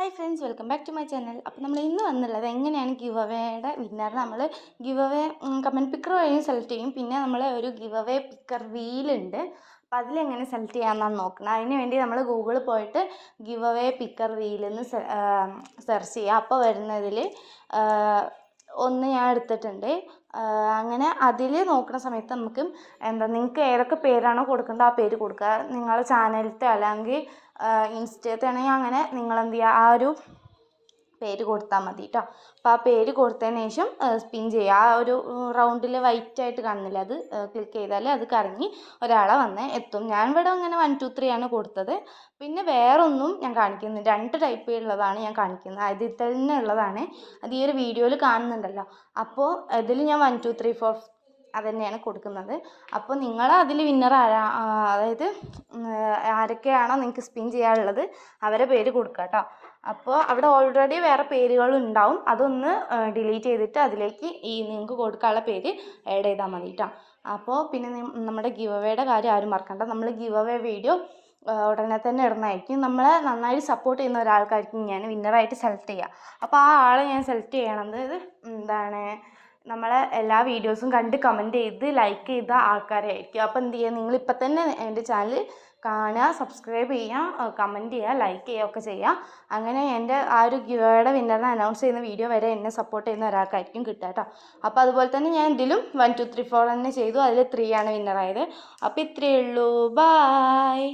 Hi friends, welcome back to my channel. അപ്പോൾ നമ്മൾ ഇന്ന് വന്നുള്ളത് എങ്ങനെയാണ് ഗിവ് അവേയുടെ വിന്നർ നമ്മൾ ഗിവ് അവേ കമൻറ്റ് പിക്കർ വഴി സെലക്ട് ചെയ്യും. പിന്നെ നമ്മൾ ഒരു ഗിവ് അവേ പിക്കർ വീലുണ്ട്, അപ്പോൾ അതിലെങ്ങനെ സെലക്ട് ചെയ്യാമെന്നാണ് നോക്കുന്നത്. അതിന് വേണ്ടി നമ്മൾ ഗൂഗിളിൽ പോയിട്ട് ഗിവ് അവേ പിക്കർ വീലെന്ന് സെർച്ച് ചെയ്യുക. അപ്പോൾ വരുന്നതിൽ ഒന്ന് ഞാൻ എടുത്തിട്ടുണ്ട്. അങ്ങനെ അതിൽ നോക്കുന്ന സമയത്ത് നമുക്ക് നിങ്ങൾക്ക് ഏതൊക്കെ പേരാണോ കൊടുക്കേണ്ടത് ആ പേര് കൊടുക്കുക. നിങ്ങളുടെ ചാനലിലത്തെ അല്ലെങ്കിൽ ഇൻസ്റ്റത്തെ ആണെങ്കിൽ അങ്ങനെ നിങ്ങളെന്ത് ചെയ്യുക, ആ ഒരു പേര് കൊടുത്താൽ മതി കേട്ടോ. അപ്പോൾ ആ പേര് കൊടുത്തതിന് ശേഷം സ്പിൻ ചെയ്യുക. ആ ഒരു റൗണ്ടിൽ വൈറ്റായിട്ട് കാണുന്നില്ല, അത് ക്ലിക്ക് ചെയ്താൽ അത് കറങ്ങി ഒരാളെ വന്ന് എത്തും. ഞാൻ ഇവിടെ അങ്ങനെ 1 2 3 ആണ് കൊടുത്തത്. പിന്നെ വേറൊന്നും ഞാൻ കാണിക്കുന്നില്ല, 2 ടൈപ്പ് ഉള്ളതാണ് ഞാൻ കാണിക്കുന്നത്. അതിൽ തന്നെ ഉള്ളതാണ്, അത് ഈ ഒരു വീഡിയോയിൽ കാണുന്നുണ്ടല്ലോ. അപ്പോൾ ഇതിൽ ഞാൻ 1 2 3 4 അത് തന്നെയാണ് കൊടുക്കുന്നത്. അപ്പോൾ നിങ്ങൾ അതിൽ വിന്നർ അതായത് ആരൊക്കെയാണോ നിങ്ങൾക്ക് സ്പിൻ ചെയ്യാനുള്ളത് അവരെ പേര് കൊടുക്കുക കേട്ടോ. അപ്പോൾ അവിടെ ഓൾറെഡി വേറെ പേരുകളുണ്ടാവും, അതൊന്ന് ഡിലീറ്റ് ചെയ്തിട്ട് അതിലേക്ക് ഈ നിങ്ങൾക്ക് കൊടുക്കാനുള്ള പേര് ആഡ് ചെയ്താൽ മതി കേട്ടോ. അപ്പോൾ പിന്നെ നമ്മുടെ ഗിവ് അവേയുടെ കാര്യം ആരും മറക്കണ്ട. നമ്മൾ ഗിവ് അവേ വീഡിയോ ഉടനെ തന്നെ ഇടുന്നതായിരിക്കും. നമ്മളെ നന്നായിട്ട് സപ്പോർട്ട് ചെയ്യുന്ന ഒരാൾക്കായിരിക്കും ഞാൻ വിന്നറായിട്ട് സെലക്ട് ചെയ്യുക. അപ്പോൾ ആ ആളെ ഞാൻ സെലക്ട് ചെയ്യണത് നമ്മളെ എല്ലാ വീഡിയോസും കണ്ട് കമൻറ്റ് ചെയ്ത് ലൈക്ക് ചെയ്ത ആൾക്കാരായിരിക്കും. അപ്പോൾ എന്ത് ചെയ്യുക, നിങ്ങളിപ്പോൾ തന്നെ എൻ്റെ ചാനൽ കാണുക, സബ്സ്ക്രൈബ് ചെയ്യുക, കമൻറ്റ് ചെയ്യുക, ലൈക്ക് ചെയ്യുക ഒക്കെ ചെയ്യുക. അങ്ങനെ എൻ്റെ ആ ഒരു ഗിവയുടെ വിന്നറിനെ അനൗൺസ് ചെയ്യുന്ന വീഡിയോ വരെ എന്നെ സപ്പോർട്ട് ചെയ്യുന്ന ഒരാൾക്കായിരിക്കും കിട്ടുക കേട്ടോ. അപ്പോൾ അതുപോലെ തന്നെ ഞാൻ ഇതിലും 1 2 3 4 തന്നെ ചെയ്തു. അതിൽ 3 ആണ് വിന്നറായത്. അപ്പോൾ ഇത്രയേ ഉള്ളൂ. ബായ്.